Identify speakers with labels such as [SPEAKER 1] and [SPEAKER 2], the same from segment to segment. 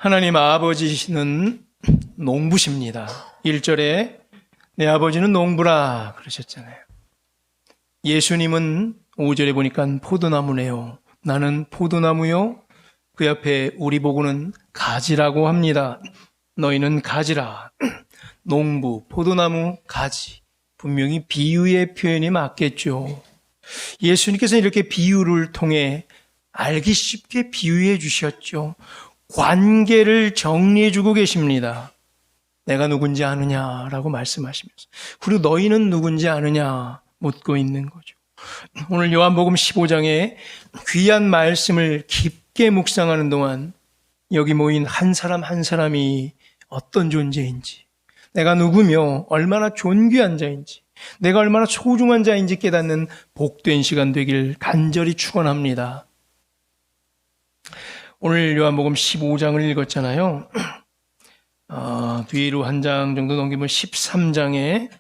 [SPEAKER 1] 하나님 아버지는 농부십니다. 1절에 내 아버지는 농부라 그러셨잖아요. 예수님은 5절에 보니까 포도나무네요. 나는 포도나무요. 그 옆에 우리 보고는 가지라고 합니다. 너희는 가지라. 농부, 포도나무, 가지. 분명히 비유의 표현이 맞겠죠. 예수님께서는 이렇게 비유를 통해 알기 쉽게 비유해 주셨죠. 관계를 정리해 주고 계십니다. 내가 누군지 아느냐라고 말씀하시면서. 그리고 너희는 누군지 아느냐 묻고 있는 거죠. 오늘 요한복음 15장에 귀한 말씀을 깊게 묵상하는 동안 여기 모인 한 사람 한 사람이 어떤 존재인지, 내가 누구며 얼마나 존귀한 자인지, 내가 얼마나 소중한 자인지 깨닫는 복된 시간 되길 간절히 축원합니다. 오늘 요한복음 15장을 읽었잖아요. 뒤로 한 장 정도 넘기면 13장에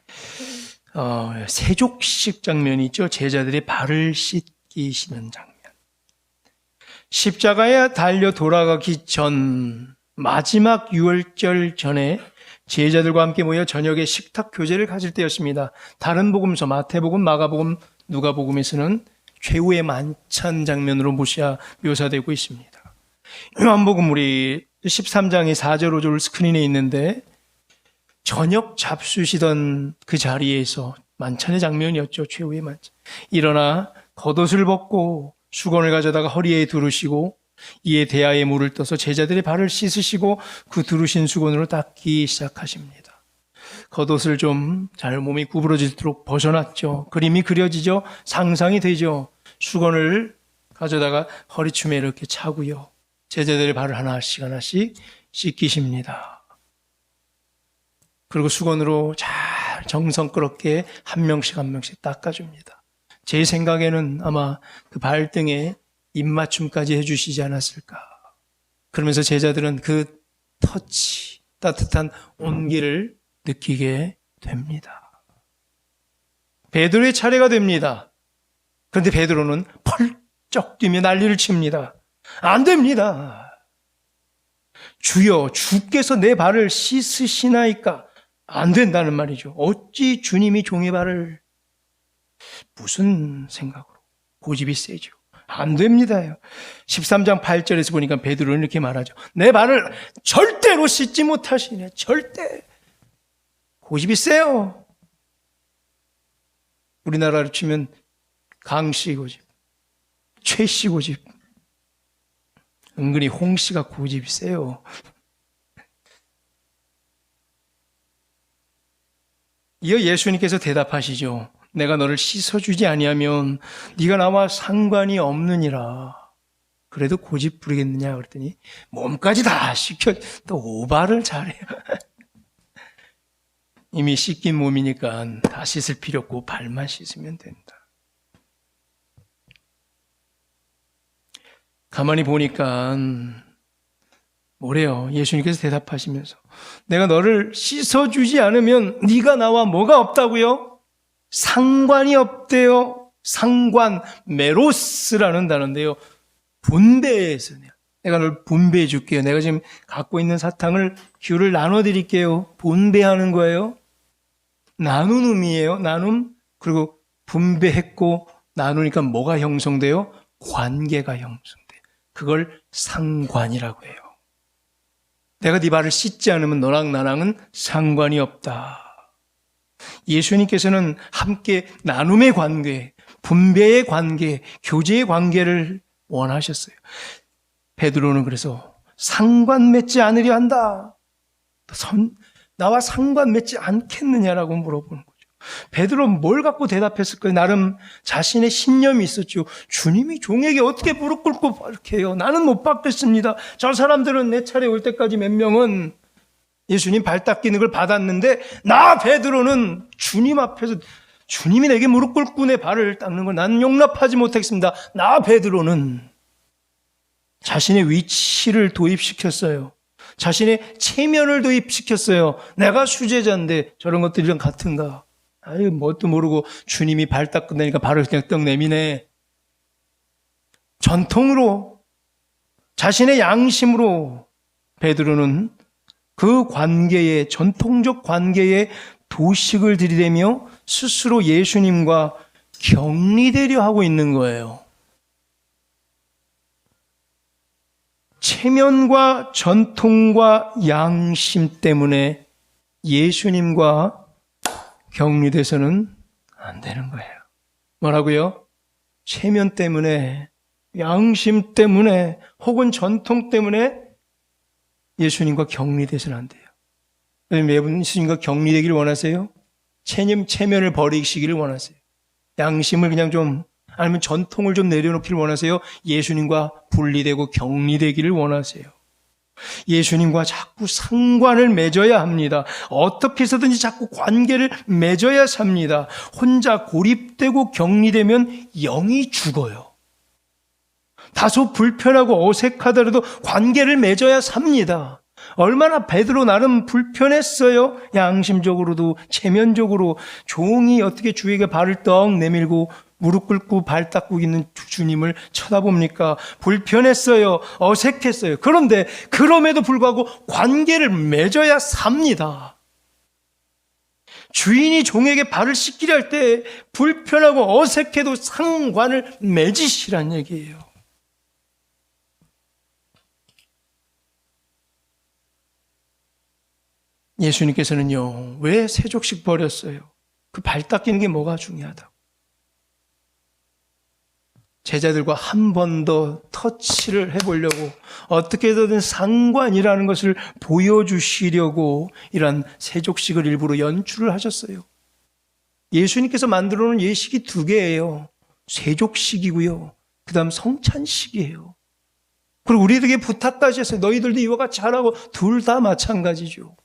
[SPEAKER 1] 세족식 장면이 있죠. 제자들의 발을 씻기시는 장면. 십자가에 달려 돌아가기 전 마지막 유월절 전에 제자들과 함께 모여 저녁에 식탁 교제를 가질 때였습니다. 다른 복음서 마태복음, 마가복음, 누가복음에서는 최후의 만찬 장면으로 묘사되고 있습니다. 요한복음 우리 13장의 4절 5절 스크린에 있는데 저녁 잡수시던 그 자리에서 만찬의 장면이었죠. 최후의 만찬. 일어나 겉옷을 벗고 수건을 가져다가 허리에 두르시고 이에 대야에 물을 떠서 제자들의 발을 씻으시고 그 두르신 수건으로 닦기 시작하십니다. 겉옷을 좀 잘 몸이 구부러지도록 벗어났죠. 그림이 그려지죠. 상상이 되죠. 수건을 가져다가 허리춤에 이렇게 차고요. 제자들의 발을 하나씩 하나씩 씻기십니다. 그리고 수건으로 잘 정성스럽게 한 명씩 한 명씩 닦아줍니다. 제 생각에는 아마 그 발등에 입맞춤까지 해주시지 않았을까. 그러면서 제자들은 그 터치, 따뜻한 온기를 느끼게 됩니다. 베드로의 차례가 됩니다. 그런데 베드로는 펄쩍 뛰며 난리를 칩니다. 안 됩니다. 주여, 주께서 내 발을 씻으시나이까? 안 된다는 말이죠. 어찌 주님이 종의 발을, 무슨 생각으로? 고집이 세죠. 안 됩니다요. 13장 8절에서 보니까 베드로는 이렇게 말하죠. 내 발을 절대로 씻지 못하시네. 절대. 고집이 세요. 우리나라로 치면 강씨 고집, 최씨 고집. 은근히 홍씨가 고집이 세요. 이어 예수님께서 대답하시죠. 내가 너를 씻어주지 아니하면 네가 나와 상관이 없느니라. 그래도 고집 부리겠느냐 그랬더니 몸까지 다 씻겨. 또 오바를 잘해요. 이미 씻긴 몸이니까 다 씻을 필요 없고 발만 씻으면 된다. 가만히 보니까 뭐래요? 예수님께서 대답하시면서 내가 너를 씻어주지 않으면 네가 나와 뭐가 없다고요? 상관이 없대요. 상관, 메로스라는 단어인데요. 분배해서 내가 널 분배해 줄게요. 내가 지금 갖고 있는 사탕을 귤을 나눠드릴게요. 분배하는 거예요. 나눈 의미예요. 나눔. 그리고 분배했고 나누니까 뭐가 형성돼요? 관계가 형성돼요. 그걸 상관이라고 해요. 내가 네 발을 씻지 않으면 너랑 나랑은 상관이 없다. 예수님께서는 함께 나눔의 관계, 분배의 관계, 교제의 관계를 원하셨어요. 베드로는 그래서 상관 맺지 않으려 한다. 나와 상관 맺지 않겠느냐라고 물어보는 거죠. 베드로는 뭘 갖고 대답했을까요? 나름 자신의 신념이 있었죠. 주님이 종에게 어떻게 무릎 꿇고 이렇게 해요? 나는 못 받겠습니다. 저 사람들은 내 차례 올 때까지 몇 명은 예수님 발 닦이는 걸 받았는데 나 베드로는 주님 앞에서 주님이 내게 무릎 꿇고 내 발을 닦는 걸 나는 용납하지 못하겠습니다. 나 베드로는 자신의 위치를 도입시켰어요. 자신의 체면을 도입시켰어요. 내가 수제자인데 저런 것들이랑 같은가? 아유, 뭣도 모르고 주님이 발 닦는다니까 발을 그냥 떡 내미네. 전통으로, 자신의 양심으로 베드로는 그 관계에, 전통적 관계에 도식을 들이대며 스스로 예수님과 격리되려 하고 있는 거예요. 체면과 전통과 양심 때문에 예수님과 격리돼서는 안 되는 거예요. 뭐라고요? 체면 때문에, 양심 때문에, 혹은 전통 때문에 예수님과 격리돼서는 안 돼요. 매분 예수님과 격리되기를 원하세요? 체면을 버리시기를 원하세요? 양심을 그냥 좀, 아니면 전통을 좀 내려놓기를 원하세요? 예수님과 분리되고 격리되기를 원하세요? 예수님과 자꾸 상관을 맺어야 합니다. 어떻게 해서든지 자꾸 관계를 맺어야 삽니다. 혼자 고립되고 격리되면 영이 죽어요. 다소 불편하고 어색하더라도 관계를 맺어야 삽니다. 얼마나 베드로 나름 불편했어요. 양심적으로도 체면적으로. 종이 어떻게 주에게 발을 떡 내밀고 무릎 꿇고 발 닦고 있는 주님을 쳐다봅니까? 불편했어요. 어색했어요. 그런데 그럼에도 불구하고 관계를 맺어야 삽니다. 주인이 종에게 발을 씻기려 할 때 불편하고 어색해도 상관을 맺으시란 얘기예요. 예수님께서는요, 왜 세족식 버렸어요? 그 발 닦이는 게 뭐가 중요하다고. 제자들과 한 번 더 터치를 해보려고, 어떻게 해서든 상관이라는 것을 보여주시려고 이런 세족식을 일부러 연출을 하셨어요. 예수님께서 만들어 놓은 예식이 두 개예요. 세족식이고요, 그 다음 성찬식이에요. 그리고 우리에게 부탁까지 했어요. 너희들도 이와 같이 하라고. 둘 다 마찬가지죠.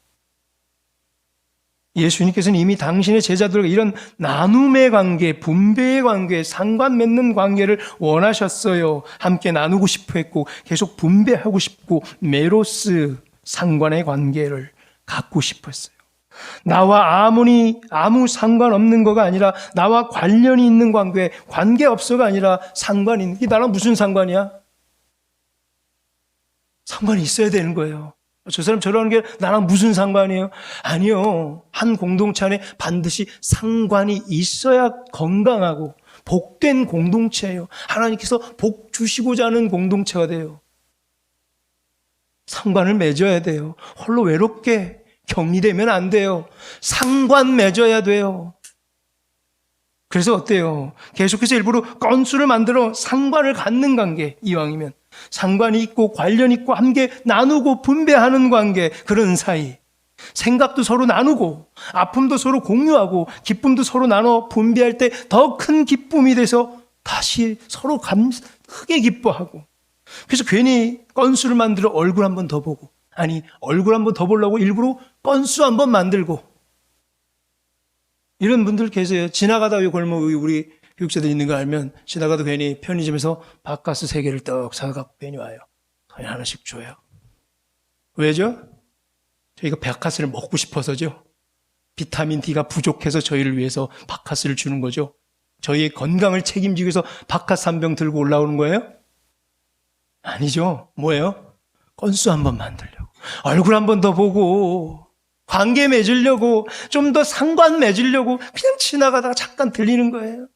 [SPEAKER 1] 예수님께서는 이미 당신의 제자들과 이런 나눔의 관계, 분배의 관계, 상관 맺는 관계를 원하셨어요. 함께 나누고 싶어 했고 계속 분배하고 싶고 메로스 상관의 관계를 갖고 싶었어요. 나와 아무 상관없는 거가 아니라 나와 관련이 있는 관계 없어가 아니라 상관이 있는, 이게 나랑 무슨 상관이야? 상관이 있어야 되는 거예요. 저 사람 저러는 게 나랑 무슨 상관이에요? 아니요. 한 공동체 안에 반드시 상관이 있어야 건강하고 복된 공동체예요. 하나님께서 복 주시고자 하는 공동체가 돼요. 상관을 맺어야 돼요. 홀로 외롭게 격리되면 안 돼요. 상관 맺어야 돼요. 그래서 어때요? 계속해서 일부러 건수를 만들어 상관을 갖는 관계, 이왕이면. 상관이 있고 관련 있고 함께 나누고 분배하는 관계, 그런 사이. 생각도 서로 나누고 아픔도 서로 공유하고 기쁨도 서로 나눠 분배할 때 더 큰 기쁨이 돼서 다시 서로 크게 기뻐하고. 그래서 괜히 건수를 만들어 얼굴 한 번 더 보고, 아니 얼굴 한 번 더 보려고 일부러 건수 한 번 만들고, 이런 분들 계세요. 지나가다 골목에 우리 교육자들 있는 거 알면 지나가도 괜히 편의점에서 바카스 3개를 떡 사갖고 괜히 와요. 그냥 하나씩 줘요. 왜죠? 저희가 바카스를 먹고 싶어서죠. 비타민 D가 부족해서 저희를 위해서 바카스를 주는 거죠. 저희의 건강을 책임지기 위해서 바카스 한 병 들고 올라오는 거예요? 아니죠. 뭐예요? 건수 한 번 만들려고, 얼굴 한 번 더 보고, 관계 맺으려고, 좀 더 상관 맺으려고 그냥 지나가다가 잠깐 들리는 거예요.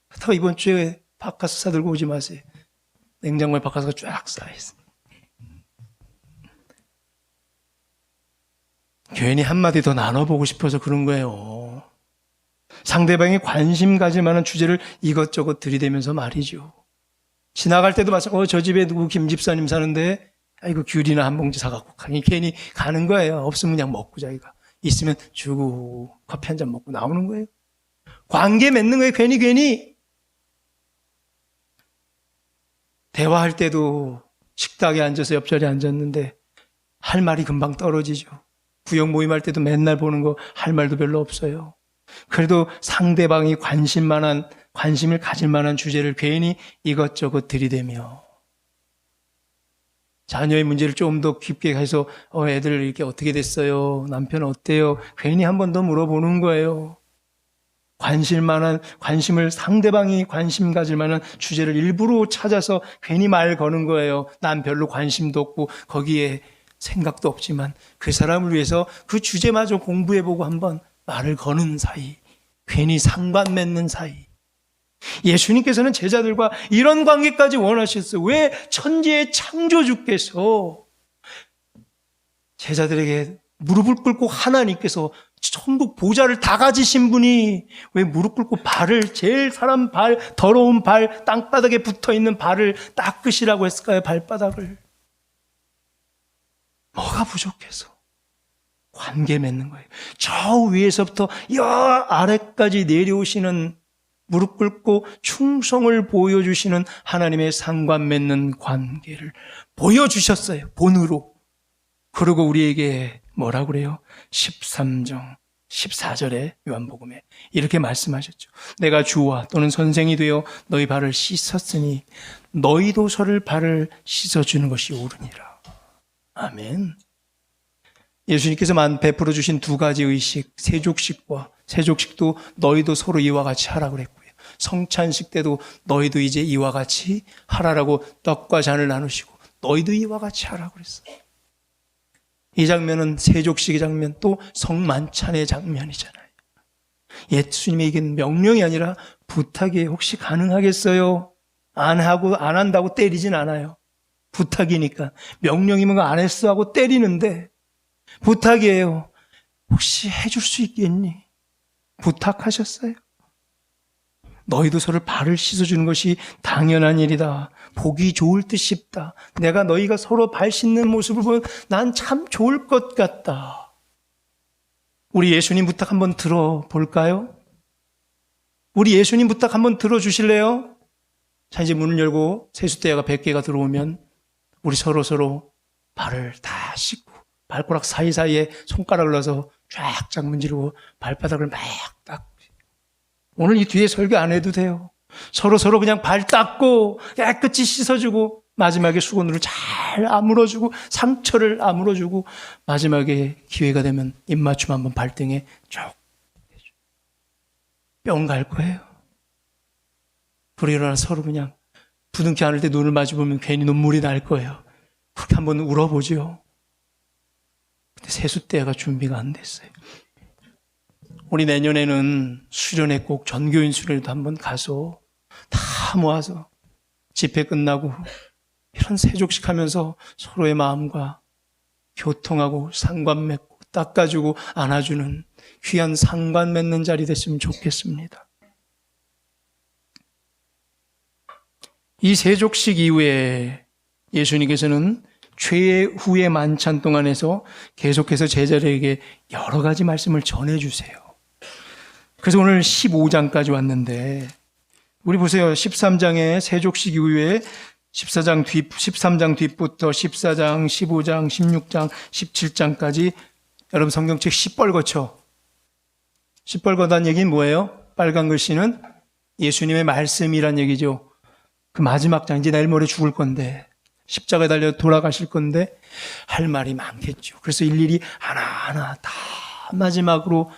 [SPEAKER 1] 그렇다고 이번 주에 바카스 사들고 오지 마세요. 냉장고에 바카스가 쫙 쌓여있어요. 괜히 한마디 더 나눠보고 싶어서 그런 거예요. 상대방이 관심 가질 만한 주제를 이것저것 들이대면서 말이죠. 지나갈 때도 마찬가지로 저 집에 누구 김 집사님 사는데 아이고 귤이나 한 봉지 사갖고 괜히 가는 거예요. 없으면 그냥 먹고 자기가, 있으면 주고 커피 한 잔 먹고 나오는 거예요. 관계 맺는 거예요. 괜히. 대화할 때도 식탁에 앉아서 옆자리에 앉았는데 할 말이 금방 떨어지죠. 구역 모임할 때도 맨날 보는 거 할 말도 별로 없어요. 그래도 상대방이 관심을 가질 만한 주제를 괜히 이것저것 들이대며, 자녀의 문제를 좀 더 깊게 해서 애들 이렇게 어떻게 됐어요? 남편 어때요? 괜히 한 번 더 물어보는 거예요. 상대방이 관심 가질 만한 주제를 일부러 찾아서 괜히 말 거는 거예요. 난 별로 관심도 없고 거기에 생각도 없지만 그 사람을 위해서 그 주제마저 공부해보고 한번 말을 거는 사이, 괜히 상관 맺는 사이. 예수님께서는 제자들과 이런 관계까지 원하셨어요. 왜 천지의 창조주께서 제자들에게 무릎을 꿇고 하나님께서 천국 보좌를 다 가지신 분이 왜 무릎 꿇고 발을, 제일 사람 발, 더러운 발, 땅바닥에 붙어있는 발을 닦으시라고 했을까요? 발바닥을. 뭐가 부족해서? 관계 맺는 거예요. 저 위에서부터 여 아래까지 내려오시는, 무릎 꿇고 충성을 보여주시는 하나님의 상관 맺는 관계를 보여주셨어요. 본으로. 그리고 우리에게 뭐라고 그래요? 13장 14절에 요한복음에 이렇게 말씀하셨죠. 내가 주와 또는 선생이 되어 너희 발을 씻었으니 너희도 서로 발을 씻어주는 것이 옳으니라. 아멘. 예수님께서 베풀어 주신 두 가지 의식, 세족식과 세족식도 너희도 서로 이와 같이 하라고 그랬고요. 성찬식 때도 너희도 이제 이와 같이 하라라고 떡과 잔을 나누시고 너희도 이와 같이 하라고 그랬어요. 이 장면은 세족식의 장면, 또 성만찬의 장면이잖아요. 예수님의 이게 명령이 아니라 부탁이에요. 혹시 가능하겠어요? 안 한다고 때리진 않아요. 부탁이니까. 명령이면 안 했어 하고 때리는데 부탁이에요. 혹시 해줄 수 있겠니? 부탁하셨어요. 너희도 서로 발을 씻어주는 것이 당연한 일이다. 보기 좋을 듯 싶다. 내가 너희가 서로 발 씻는 모습을 보면 난 참 좋을 것 같다. 우리 예수님 부탁 한번 들어볼까요? 우리 예수님 부탁 한번 들어주실래요? 자, 이제 문을 열고 세숫대야가 100개가 들어오면 우리 서로 발을 다 씻고 발가락 사이사이에 손가락을 넣어서 쫙쫙 문지르고 발바닥을 막 닦고. 오늘 이 뒤에 설교 안 해도 돼요. 서로 그냥 발 닦고 깨끗이 씻어주고 마지막에 수건으로 잘 아물어주고 상처를 아물어주고 마지막에 기회가 되면 입맞춤 한번 발등에 쭉 뿅 갈 거예요. 그러나 서로 그냥 부둥켜 안을 때 눈을 마주보면 괜히 눈물이 날 거예요. 그렇게 한번 울어보죠. 근데 세숫대가 준비가 안 됐어요. 우리 내년에는 수련회 꼭 전교인 수련회도 한번 가서 다 모아서 집회 끝나고 이런 세족식 하면서 서로의 마음과 교통하고 상관 맺고 닦아주고 안아주는 귀한 상관 맺는 자리 됐으면 좋겠습니다. 이 세족식 이후에 예수님께서는 최후의 만찬 동안에서 계속해서 제자들에게 여러 가지 말씀을 전해주세요. 그래서 오늘 15장까지 왔는데 우리 보세요. 13장의 세족식 이후에 13장 뒷부터 14장, 15장, 16장, 17장까지 여러분 성경책 시뻘겋죠? 시뻘겋다는 얘기는 뭐예요? 빨간 글씨는 예수님의 말씀이란 얘기죠. 그 마지막 장, 이제 내일 모레 죽을 건데 십자가에 달려 돌아가실 건데 할 말이 많겠죠. 그래서 일일이 하나하나 다 마지막으로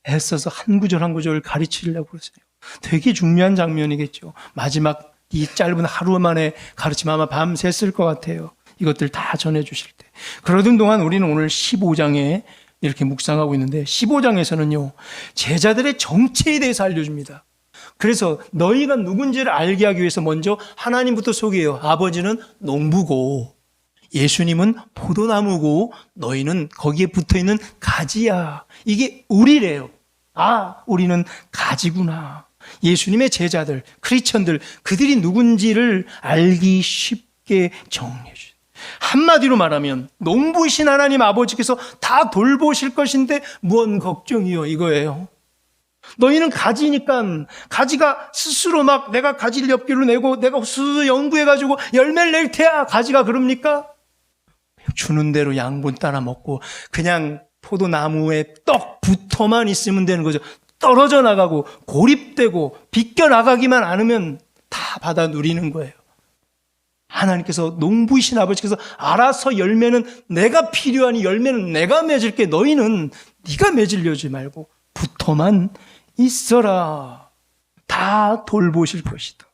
[SPEAKER 1] 애써서 한 구절 한 구절 가르치려고 그러세요. 되게 중요한 장면이겠죠. 마지막 이 짧은 하루 만에 가르치면 아마 밤샜을 것 같아요. 이것들 다 전해주실 때. 그러던 동안 우리는 오늘 15장에 이렇게 묵상하고 있는데 15장에서는요. 제자들의 정체에 대해서 알려줍니다. 그래서 너희가 누군지를 알게 하기 위해서 먼저 하나님부터 소개해요. 아버지는 농부고 예수님은 포도나무고 너희는 거기에 붙어있는 가지야. 이게 우리래요. 아, 우리는 가지구나. 예수님의 제자들, 크리스천들, 그들이 누군지를 알기 쉽게 정리해 주세요. 한마디로 말하면 농부이신 하나님 아버지께서 다 돌보실 것인데 무언 걱정이요 이거예요. 너희는 가지니까 가지가 스스로 막 내가 가지를 엽기로 내고 내가 스스로 연구해가지고 열매를 낼 테야. 가지가 그럽니까? 주는 대로 양분 따라 먹고 그냥 포도나무에 떡 붙어만 있으면 되는 거죠. 떨어져 나가고 고립되고 비껴나가기만 않으면 다 받아 누리는 거예요. 하나님께서 농부이신 아버지께서 알아서 열매는 내가 필요하니 열매는 내가 맺을게. 너희는 네가 맺으려지 말고 붙어만 있어라. 다 돌보실 것이다.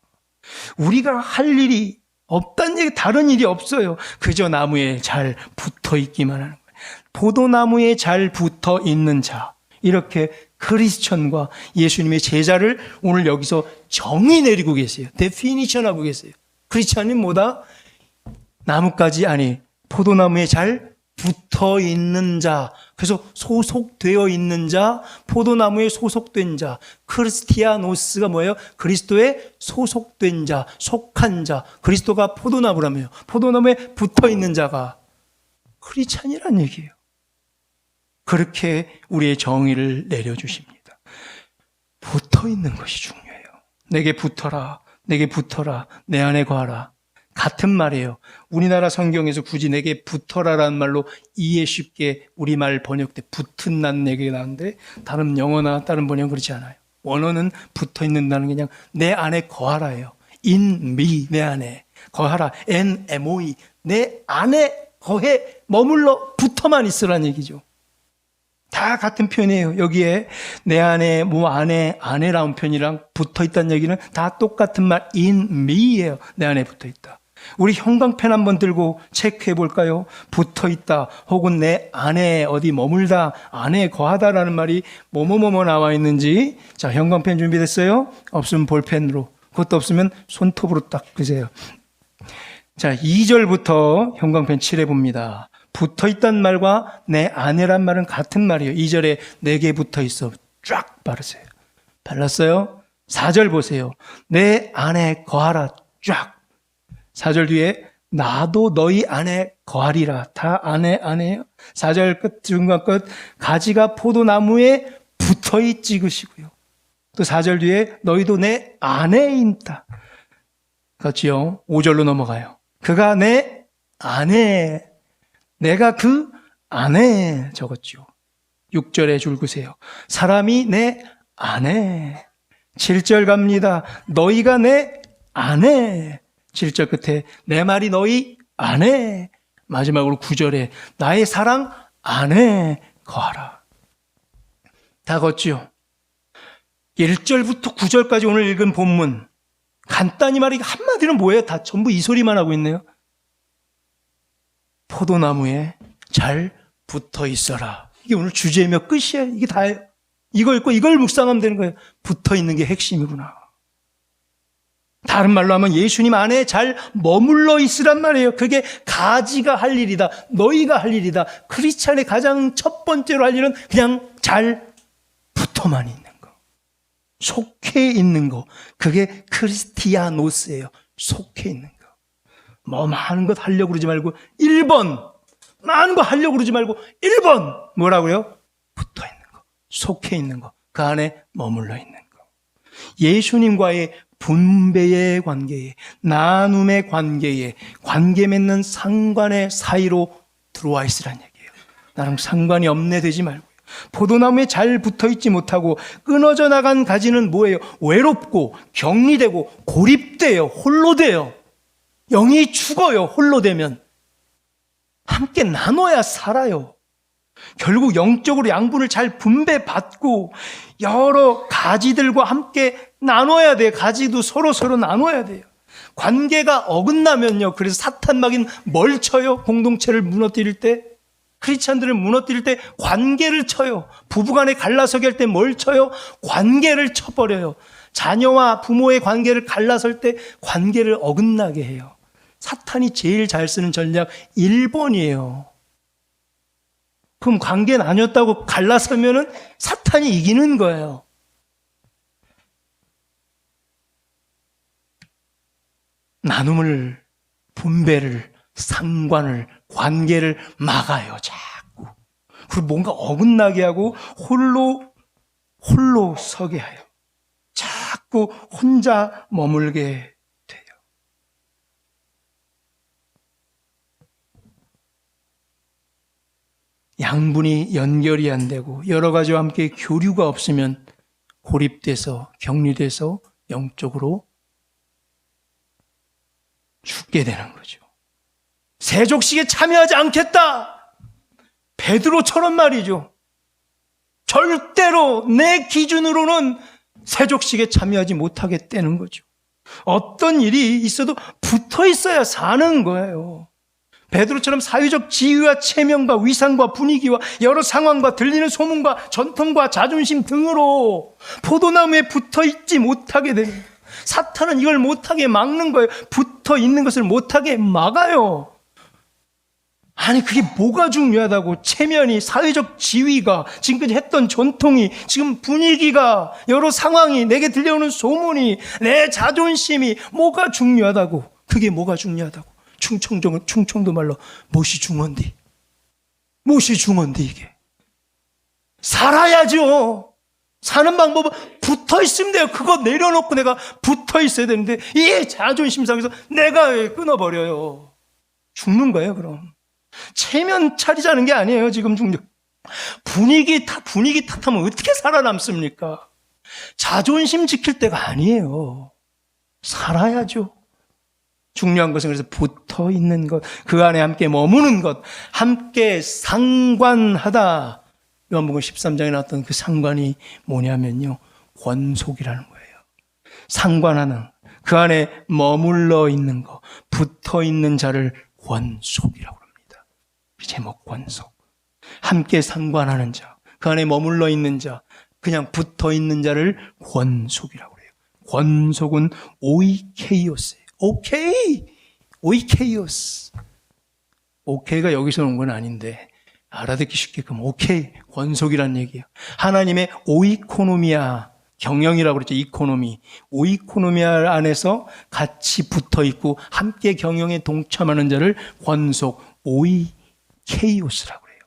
[SPEAKER 1] 우리가 할 일이 없다는 얘기, 다른 일이 없어요. 그저 나무에 잘 붙어 있기만 하는 거예요. 포도나무에 잘 붙어 있는 자. 이렇게 크리스천과 예수님의 제자를 오늘 여기서 정의 내리고 계세요. 데피니션 하고 계세요. 크리스천이 뭐다? 나뭇가지 아니 포도나무에 잘 붙어 있는 자. 그래서 소속되어 있는 자, 포도나무에 소속된 자. 크리스티아노스가 뭐예요? 그리스도에 소속된 자, 속한 자. 그리스도가 포도나무라며요. 포도나무에 붙어 있는 자가 크리스찬이란 얘기예요. 그렇게 우리의 정의를 내려주십니다. 붙어 있는 것이 중요해요. 내게 붙어라, 내게 붙어라, 내 안에 거하라. 같은 말이에요. 우리나라 성경에서 굳이 내게 붙어라라는 말로 이해 쉽게 우리말 번역 때 붙은 난 내게 나는데 다른 영어나 다른 번역은 그렇지 않아요. 원어는 붙어 있는다는 게 그냥 내 안에 거하라예요. in me, 내 안에 거하라. NMOE, 내 안에 거해 머물러 붙어만 있으라는 얘기죠. 다 같은 표현이에요. 여기에 내 안에 뭐 안에라는 표현이랑 붙어 있다는 얘기는 다 똑같은 말 in me예요. 내 안에 붙어 있다. 우리 형광펜 한번 들고 체크해 볼까요? 붙어 있다 혹은 내 안에 어디 머물다, 안에 거하다라는 말이 뭐뭐뭐뭐 나와 있는지. 자, 형광펜 준비됐어요? 없으면 볼펜으로, 그것도 없으면 손톱으로 딱 그세요. 자, 2절부터 형광펜 칠해 봅니다. 붙어 있단 말과 내 안에란 말은 같은 말이에요. 2절에 내게 붙어 있어 쫙 바르세요. 발랐어요? 4절 보세요. 내 안에 거하라 쫙. 4절 뒤에 나도 너희 안에 거하리라. 다 안에요. 4절 끝, 중간 끝. 가지가 포도나무에 붙어 있지 그시고요. 또 4절 뒤에 너희도 내 안에 있다. 그렇지요? 5절로 넘어가요. 그가 내 안에, 내가 그 안에 적었죠. 6절에 줄구세요. 사람이 내 안에. 7절 갑니다. 너희가 내 안에. 7절 끝에 내 말이 너희 안에. 마지막으로 9절에 나의 사랑 안에 거하라. 다 걷지요. 1절부터 9절까지 오늘 읽은 본문 간단히 말이 한마디는 뭐예요? 다 전부 이 소리만 하고 있네요. 포도나무에 잘 붙어 있어라. 이게 오늘 주제이며 끝이에요. 이게 다예요. 이거 읽고 이걸 묵상하면 되는 거예요. 붙어 있는 게 핵심이구나. 다른 말로 하면 예수님 안에 잘 머물러 있으란 말이에요. 그게 가지가 할 일이다. 너희가 할 일이다. 크리스찬의 가장 첫 번째로 할 일은 그냥 잘 붙어만 있는 거. 속해 있는 거. 그게 크리스티아노스예요. 속해 있는 거. 뭐 많은 것 하려고 그러지 말고 1번. 많은 거 하려고 그러지 말고 1번. 뭐라고요? 붙어 있는 거. 속해 있는 거. 그 안에 머물러 있는 거. 예수님과의 분배의 관계에, 나눔의 관계에, 관계 맺는 상관의 사이로 들어와 있으란 얘기예요. 나랑 상관이 없네 되지 말고요. 포도나무에 잘 붙어있지 못하고 끊어져 나간 가지는 뭐예요? 외롭고 격리되고 고립돼요. 홀로 돼요. 영이 죽어요. 홀로 되면. 함께 나눠야 살아요. 결국 영적으로 양분을 잘 분배받고 여러 가지들과 함께 나눠야 돼요. 가지도 서로 나눠야 돼요. 관계가 어긋나면요. 그래서 사탄막인 뭘 쳐요? 공동체를 무너뜨릴 때, 크리스찬들을 무너뜨릴 때 관계를 쳐요. 부부간에 갈라서게 할 때 뭘 쳐요? 관계를 쳐버려요. 자녀와 부모의 관계를 갈라설 때 관계를 어긋나게 해요. 사탄이 제일 잘 쓰는 전략 1번이에요. 그럼 관계 나뉘었다고 갈라서면은 사탄이 이기는 거예요. 나눔을, 분배를, 상관을, 관계를 막아요, 자꾸. 그리고 뭔가 어긋나게 하고 홀로 서게 해요. 자꾸 혼자 머물게 돼요. 양분이 연결이 안 되고 여러 가지와 함께 교류가 없으면 고립돼서, 격리돼서 영적으로 죽게 되는 거죠. 세족식에 참여하지 않겠다. 베드로처럼 말이죠. 절대로 내 기준으로는 세족식에 참여하지 못하겠다는 거죠. 어떤 일이 있어도 붙어 있어야 사는 거예요. 베드로처럼 사회적 지위와 체면과 위상과 분위기와 여러 상황과 들리는 소문과 전통과 자존심 등으로 포도나무에 붙어 있지 못하게 됩니다. 사탄은 이걸 못하게 막는 거예요. 붙어 있는 것을 못하게 막아요. 아니, 그게 뭐가 중요하다고? 체면이, 사회적 지위가, 지금까지 했던 전통이, 지금 분위기가, 여러 상황이, 내게 들려오는 소문이, 내 자존심이 뭐가 중요하다고? 그게 뭐가 중요하다고? 충청도 말로 못이 중헌디. 못이 중헌디, 이게. 살아야죠. 사는 방법은 붙어 있으면 돼요. 그거 내려놓고 내가 붙어 있어야 되는데, 이 자존심 상에서 내가 왜 끊어버려요? 죽는 거예요, 그럼. 체면 차리자는 게 아니에요, 지금 분위기 탓하면 어떻게 살아남습니까? 자존심 지킬 때가 아니에요. 살아야죠. 중요한 것은 그래서 붙어 있는 것, 그 안에 함께 머무는 것, 함께 상관하다. 요한복음 13장에 나왔던 그 상관이 뭐냐면요, 권속이라는 거예요. 상관하는, 그 안에 머물러 있는 것, 붙어 있는 자를 권속이라고 합니다. 제목 권속. 함께 상관하는 자, 그 안에 머물러 있는 자, 그냥 붙어 있는 자를 권속이라고 해요. 권속은 오이케이오스예요. 오이케이오스. 오케이가 여기서 온 건 아닌데 알아듣기 쉽게끔 오케이, 권속이란 얘기예요. 하나님의 오이코노미아, 경영이라고 그랬죠. 이코노미. 오이코노미아 안에서 같이 붙어 있고 함께 경영에 동참하는 자를 권속, 오이케이오스라고 해요.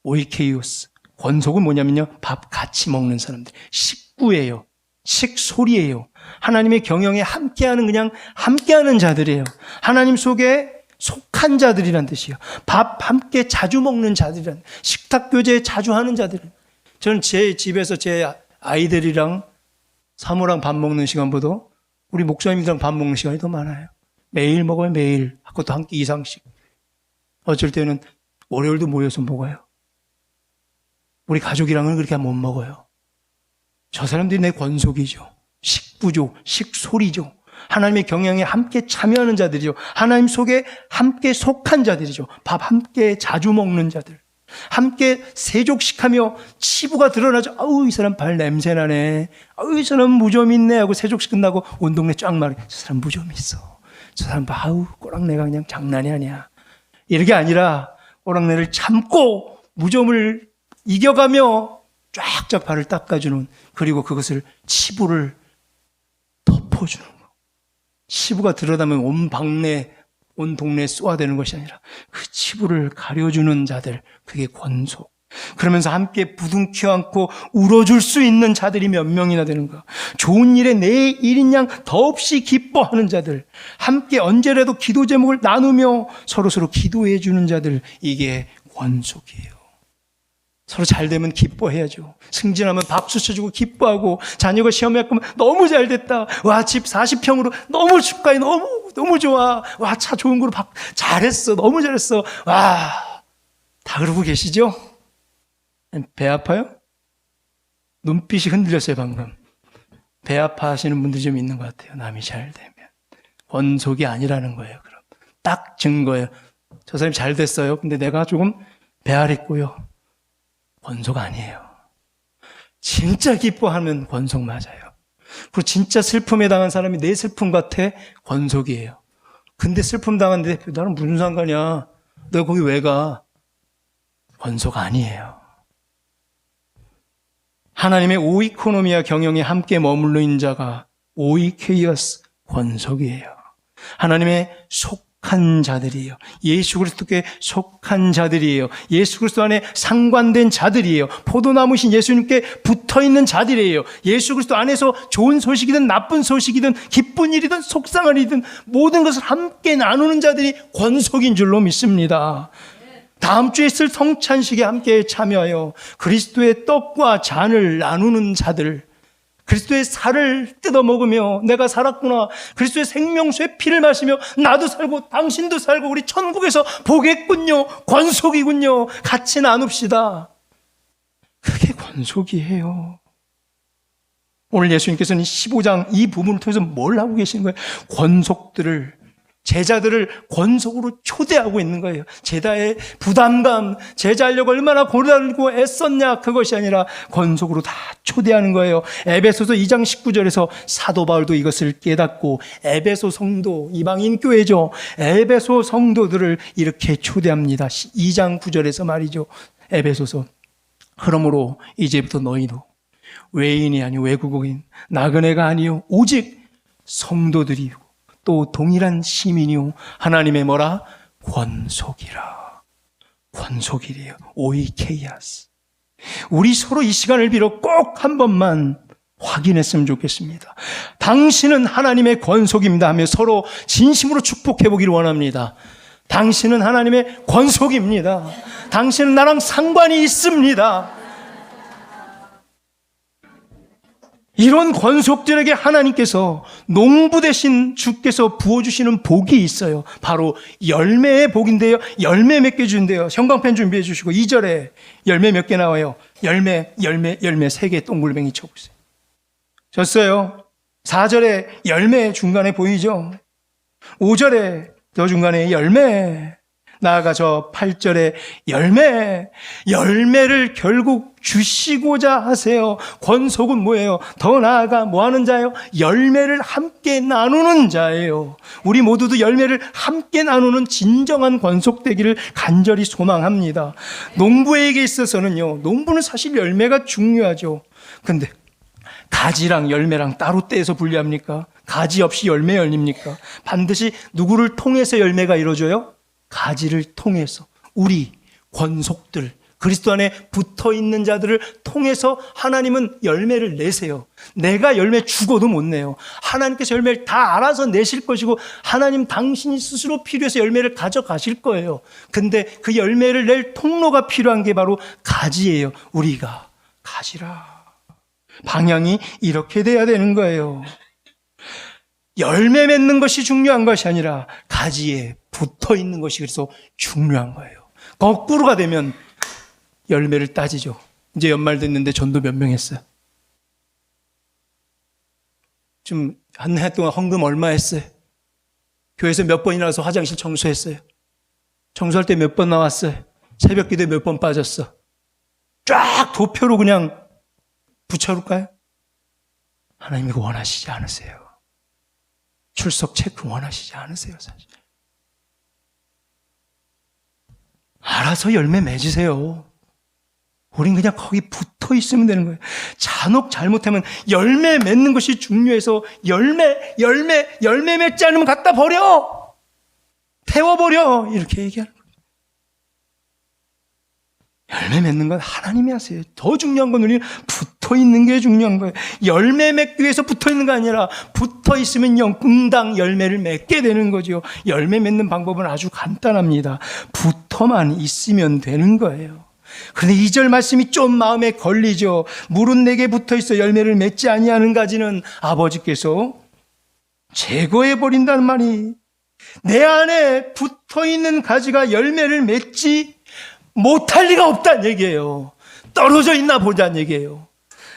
[SPEAKER 1] 오이케이오스. 권속은 뭐냐면요, 밥 같이 먹는 사람들. 식구예요. 식솔이에요. 하나님의 경영에 함께하는, 그냥 함께하는 자들이에요. 하나님 속에 속한 자들이란 뜻이에요. 밥 함께 자주 먹는 자들이란, 식탁 교제 자주 하는 자들. 저는 제 집에서 제 아이들이랑 사모랑 밥 먹는 시간보다 우리 목사님이랑 밥 먹는 시간이 더 많아요. 매일 먹어요, 매일. 그것도 한 끼 이상씩. 어쩔 때는 월요일도 모여서 먹어요. 우리 가족이랑은 그렇게 못 먹어요. 저 사람들이 내 권속이죠. 식구죠. 식솔이죠. 하나님의 경영에 함께 참여하는 자들이죠. 하나님 속에 함께 속한 자들이죠. 밥 함께 자주 먹는 자들. 함께 세족식하며 치부가 드러나죠. 아우, 이 사람 발 냄새 나네. 아우, 이 사람 무좀 있네 하고 세족식 끝나고 온 동네 쫙 말해. 저 사람 무좀 있어. 저 사람 봐, 아우, 꼬랑내가 그냥 장난이 아니야. 이렇게 아니라 꼬랑내를 참고 무좀을 이겨가며 쫙쫙 발을 닦아주는, 그리고 그것을 치부를 덮어주는 거. 치부가 드러나면 온 방내, 온 동네에 쏘아대는 것이 아니라 그 치부를 가려주는 자들, 그게 권속. 그러면서 함께 부둥켜 안고 울어줄 수 있는 자들이 몇 명이나 되는가. 좋은 일에 내 일인 양 더없이 기뻐하는 자들, 함께 언제라도 기도 제목을 나누며 서로서로 기도해 주는 자들, 이게 권속이에요. 서로 잘 되면 기뻐해야죠. 승진하면 박수 쳐주고 기뻐하고, 자녀가 시험에 합격하면 너무 잘 됐다. 와, 집 40평으로 너무 축하해. 너무 좋아. 와, 차 좋은 거로 잘했어. 너무 잘했어. 와, 다 그러고 계시죠? 배 아파요? 눈빛이 흔들렸어요, 방금. 배 아파하시는 분들이 좀 있는 것 같아요. 남이 잘 되면. 권속이 아니라는 거예요, 그럼. 딱 증거예요. 저 사람이 잘 됐어요. 근데 내가 조금 배아랬고요. 권속 아니에요. 진짜 기뻐하면 권속 맞아요. 그리고 진짜 슬픔에 당한 사람이 내 슬픔 같아? 권속이에요. 근데 슬픔 당한데 나는 무슨 상관이야? 너 거기 왜 가? 권속 아니에요. 하나님의 오이코노미아 경영에 함께 머물러 있는 자가 오이케이어스, 권속이에요. 하나님의 속한 자들이에요. 예수 그리스도께 속한 자들이에요. 예수 그리스도 안에 상관된 자들이에요. 포도나무신 예수님께 붙어있는 자들이에요. 예수 그리스도 안에서 좋은 소식이든 나쁜 소식이든 기쁜 일이든 속상한 일이든 모든 것을 함께 나누는 자들이 권속인 줄로 믿습니다. 다음 주에 있을 성찬식에 함께 참여하여 그리스도의 떡과 잔을 나누는 자들, 그리스도의 살을 뜯어 먹으며 내가 살았구나, 그리스도의 생명수의 피를 마시며 나도 살고 당신도 살고 우리 천국에서 보겠군요, 권속이군요, 같이 나눕시다. 그게 권속이에요. 오늘 예수님께서는 15장 이 부분을 통해서 뭘 하고 계시는 거예요? 제자들을 권속으로 초대하고 있는 거예요. 제자의 부담감, 제자하려고 얼마나 고달고 애썼냐, 그것이 아니라 권속으로 다 초대하는 거예요. 에베소서 2장 19절에서 사도 바울도 이것을 깨닫고 에베소 성도, 이방인 교회죠. 에베소 성도들을 이렇게 초대합니다. 2장 9절에서 말이죠. 에베소서. 그러므로 이제부터 너희도 외인이 아니요 외국인, 나그네가 아니요 오직 성도들이요 또 동일한 시민이요 하나님의 뭐라? 권속이라. 권속이래요. 오이케이아스. 우리 서로 이 시간을 빌어 꼭 한 번만 확인했으면 좋겠습니다. 당신은 하나님의 권속입니다 하며 서로 진심으로 축복해 보기를 원합니다. 당신은 하나님의 권속입니다. 당신은 나랑 상관이 있습니다. 이런 권속들에게 하나님께서 농부 대신 주께서 부어주시는 복이 있어요. 바로 열매의 복인데요. 열매 몇 개 준대요. 형광펜 준비해 주시고 2절에 열매 몇 개 나와요. 열매 3개 동글뱅이 쳐보세요. 졌어요. 4절에 열매 중간에 보이죠. 5절에 더 중간에 열매. 나아가 저 8절에 열매를 결국 주시고자 하세요. 권속은 뭐예요? 더 나아가 뭐 하는 자예요? 열매를 함께 나누는 자예요. 우리 모두도 열매를 함께 나누는 진정한 권속되기를 간절히 소망합니다. 농부에게 있어서는요, 농부는 사실 열매가 중요하죠. 근데 가지랑 열매랑 따로 떼서 분리합니까? 가지 없이 열매 열립니까? 반드시 누구를 통해서 열매가 이루어져요? 가지를 통해서 우리 권속들, 그리스도 안에 붙어있는 자들을 통해서 하나님은 열매를 내세요. 내가 열매 죽어도 못 내요. 하나님께서 열매를 다 알아서 내실 것이고 하나님 당신이 스스로 필요해서 열매를 가져가실 거예요. 근데 그 열매를 낼 통로가 필요한 게 바로 가지예요. 우리가 가지라. 방향이 이렇게 돼야 되는 거예요. 열매 맺는 것이 중요한 것이 아니라 가지에 붙어 있는 것이 그래서 중요한 거예요. 거꾸로가 되면 열매를 따지죠. 이제 연말 됐는데 전도 몇 명 했어요? 좀 한 해 동안 헌금 얼마 했어요? 교회에서 몇 번이나 와서 화장실 청소했어요? 청소할 때 몇 번 나왔어요? 새벽 기도에 몇 번 빠졌어? 쫙 도표로 그냥 붙여볼까요? 하나님 이거 원하시지 않으세요. 출석 체크 원하시지 않으세요, 사실. 알아서 열매 맺으세요. 우린 그냥 거기 붙어 있으면 되는 거예요. 잔혹 잘못하면 열매 맺는 것이 중요해서 열매 맺지 않으면 갖다 버려. 태워버려. 이렇게 얘기하는 거예요. 열매 맺는 건 하나님이 하세요. 더 중요한 건 우리는 붙어 있는 게 중요한 거예요. 열매 맺기 위해서 붙어 있는 거 아니라 붙어 있으면 응당 열매를 맺게 되는 거죠. 열매 맺는 방법은 아주 간단합니다. 붙어만 있으면 되는 거예요. 그런데 2절 말씀이 좀 마음에 걸리죠. 물은 내게 붙어 있어 열매를 맺지 아니하는 가지는 아버지께서 제거해 버린다는 말이, 내 안에 붙어 있는 가지가 열매를 맺지 못할 리가 없다는 얘기예요. 떨어져 있나 보자는 얘기예요.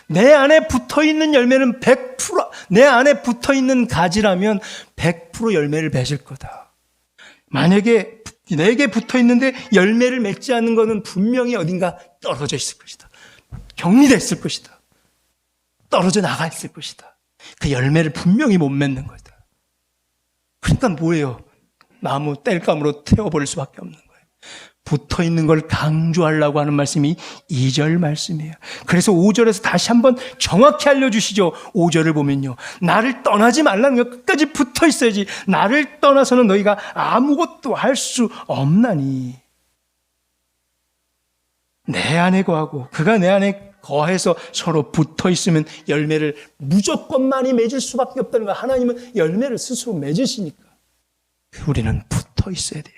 [SPEAKER 1] 내 안에 붙어 있는 열매는 100%, 내 안에 붙어 있는 가지라면 100% 열매를 맺을 거다. 만약에 내게 붙어 있는데 열매를 맺지 않는 것은 분명히 어딘가 떨어져 있을 것이다. 격리되어 있을 것이다. 떨어져 나가 있을 것이다. 그 열매를 분명히 못 맺는 거다. 그러니까 뭐예요? 나무 땔감으로 태워버릴 수밖에 없는 거예요. 붙어 있는 걸 강조하려고 하는 말씀이 2절 말씀이에요. 그래서 5절에서 다시 한번 정확히 알려주시죠. 5절을 보면요. 나를 떠나지 말라는 거, 끝까지 붙어 있어야지. 나를 떠나서는 너희가 아무것도 할 수 없나니. 내 안에 거하고 그가 내 안에 거해서 서로 붙어 있으면 열매를 무조건 많이 맺을 수밖에 없다는 거. 하나님은 열매를 스스로 맺으시니까. 우리는 붙어 있어야 돼요.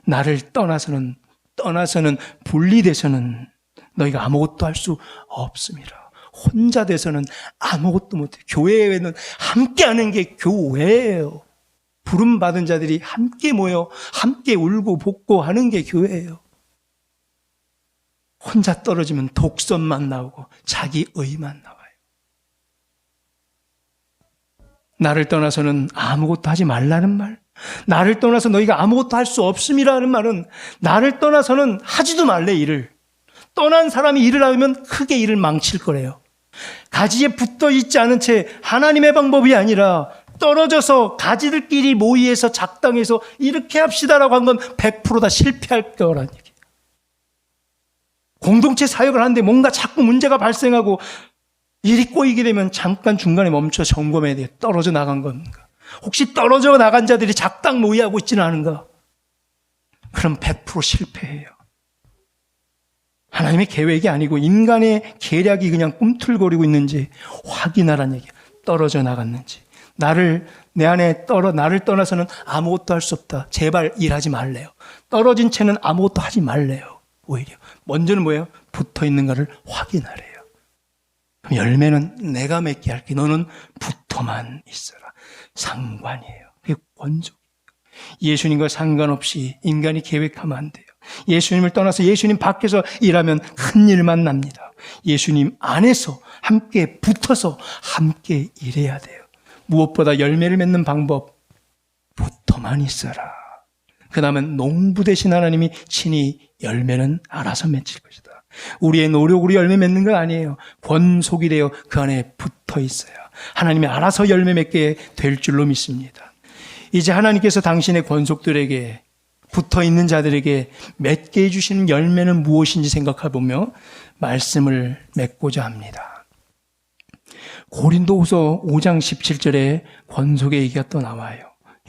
[SPEAKER 1] 나를 떠나서는 분리돼서는 너희가 아무것도 할 수 없습니다. 혼자 돼서는 아무것도 못해요. 교회에는 함께하는 게 교회예요. 부름받은 자들이 함께 모여 함께 울고 볶고 하는 게 교회예요. 혼자 떨어지면 독선만 나오고 자기 의만 나와요. 나를 떠나서는 아무것도 하지 말라는 말, 나를 떠나서 너희가 아무것도 할 수 없음이라는 말은 나를 떠나서는 하지도 말래 일을. 떠난 사람이 일을 하면 크게 일을 망칠 거래요. 가지에 붙어 있지 않은 채 하나님의 방법이 아니라 떨어져서 가지들끼리 모의해서 작당해서 이렇게 합시다라고 한 건 100% 다 실패할 거라는 얘기예요. 공동체 사역을 하는데 뭔가 자꾸 문제가 발생하고 일이 꼬이게 되면 잠깐 중간에 멈춰 점검해야 돼요. 떨어져 나간 건가? 혹시 떨어져 나간 자들이 작당 모의하고 있지는 않은가? 그럼 100% 실패해요. 하나님의 계획이 아니고 인간의 계략이 그냥 꿈틀거리고 있는지 확인하라는 얘기예요. 떨어져 나갔는지. 나를 떠나서는 아무것도 할 수 없다. 제발 일하지 말래요. 떨어진 채는 아무것도 하지 말래요. 오히려 먼저는 뭐예요? 붙어 있는가를 확인하래요. 그럼 열매는 내가 맺게 할게. 너는 붙어만 있어라. 상관이에요. 그게 권속이에요. 예수님과 상관없이 인간이 계획하면 안 돼요. 예수님을 떠나서 예수님 밖에서 일하면 큰 일만 납니다. 예수님 안에서 함께 붙어서 함께 일해야 돼요. 무엇보다 열매를 맺는 방법, 붙어만 있어라. 그 다음은 농부 되신 하나님이 친히 열매는 알아서 맺힐 것이다. 우리의 노력으로 열매 맺는 건 아니에요. 권속이 되어 그 안에 붙어 있어야 하나님이 알아서 열매 맺게 될 줄로 믿습니다. 이제 하나님께서 당신의 권속들에게 붙어 있는 자들에게 맺게 해주시는 열매는 무엇인지 생각해보며 말씀을 맺고자 합니다. 고린도후서 5장 17절에 권속의 얘기가 또 나와요.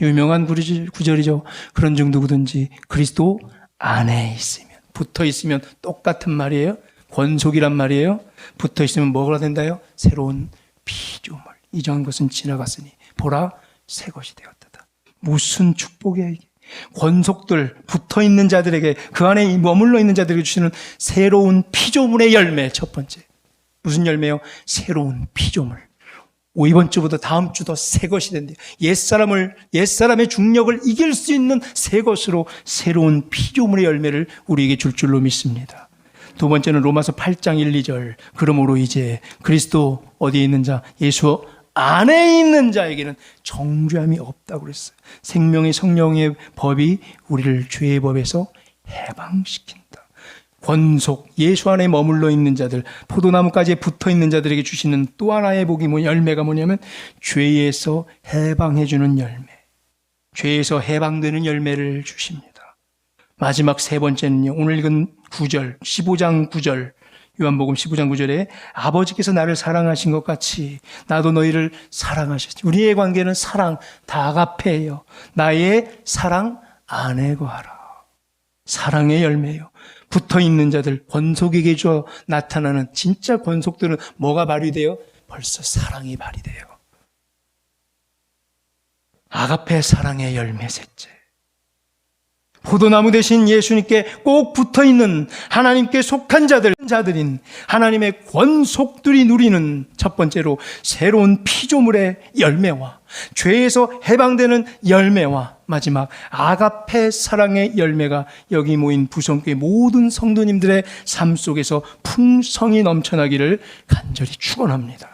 [SPEAKER 1] 유명한 구절이죠. 그런 중 누구든지 그리스도 안에 있으면, 붙어 있으면 똑같은 말이에요. 권속이란 말이에요. 붙어 있으면 뭐가 된다요? 새로운 피조물. 이전 것은 지나갔으니 보라 새 것이 되었다. 무슨 축복이야 이게. 권속들, 붙어있는 자들에게, 그 안에 머물러 있는 자들에게 주시는 새로운 피조물의 열매. 첫 번째 무슨 열매요? 새로운 피조물. 이번 주보다 다음 주도 새 것이 된대요. 옛사람의 중력을 이길 수 있는 새 것으로 새로운 피조물의 열매를 우리에게 줄 줄로 믿습니다. 두 번째는 로마서 8장 1, 2절. 그러므로 이제 그리스도 어디에 있는 자? 예수 안에 있는 자에게는 정죄함이 없다고 그랬어요. 생명의 성령의 법이 우리를 죄의 법에서 해방시킨다. 권속, 예수 안에 머물러 있는 자들, 포도나무까지 붙어 있는 자들에게 주시는 또 하나의 복이 열매가 뭐냐면 죄에서 해방해주는 열매. 죄에서 해방되는 열매를 주십니다. 마지막 세 번째는요, 오늘 읽은 9절, 15장 9절, 요한복음 15장 9절에 아버지께서 나를 사랑하신 것 같이 나도 너희를 사랑하셨지. 우리의 관계는 사랑, 다 아가페예요. 나의 사랑 안에 거하라. 사랑의 열매요. 붙어있는 자들, 권속에게 줘 나타나는 진짜 권속들은 뭐가 발휘돼요? 벌써 사랑이 발휘돼요. 아가페 사랑의 열매 셋째. 포도나무 대신 예수님께 꼭 붙어있는 하나님께 속한 자들인 하나님의 권속들이 누리는 첫 번째로 새로운 피조물의 열매와 죄에서 해방되는 열매와 마지막 아가페 사랑의 열매가 여기 모인 부성교회 모든 성도님들의 삶 속에서 풍성히 넘쳐나기를 간절히 축원합니다.